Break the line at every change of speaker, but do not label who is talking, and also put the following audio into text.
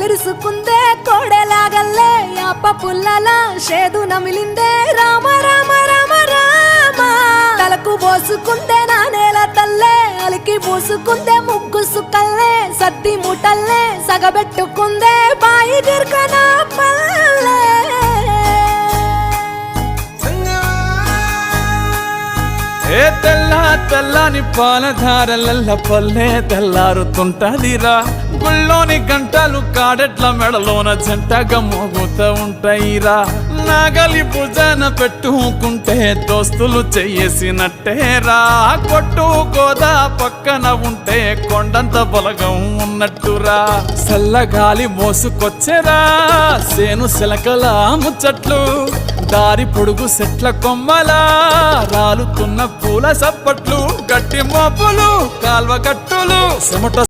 కళ్ళిరుసుకుందే కోడెలాగల్లే యాప పుల్లల షేదు నమిలిందే రామ రామ రామ రామ తలకు పోసుకుందే నా నేల తల్లే అలికి పూసుకుందే ముగ్గు సుక్కల్లే సత్తి ముటల్లే సగబెట్టుకుందే బాయి గిర్కన పల్లె
ఏ తెల్ల తెల్లని పాలధారలల్ల పల్లె తెల్లారుతుంటదిరా గుళ్ళోని గంటలు కాడెట్ల మెడలోన జంటగా మోగుతూ ఉంటాయిరా నాగలి భుజాన పెట్టుకుంటే దోస్తులు చెయ్యేసినట్టేరా కొట్టు గోదా పక్కన ఉంటే కొండంత బలగం ఉన్నట్టురా చల్లగాలి మోసుకొచ్చెరా సేను శిలకల ముచ్చట్లు దారి పొడుగు సెట్ల కొమ్మలా రాలుతున్న పూల సప్పట్లు గట్టి మోపులు కాల్వ కట్టులు చెమట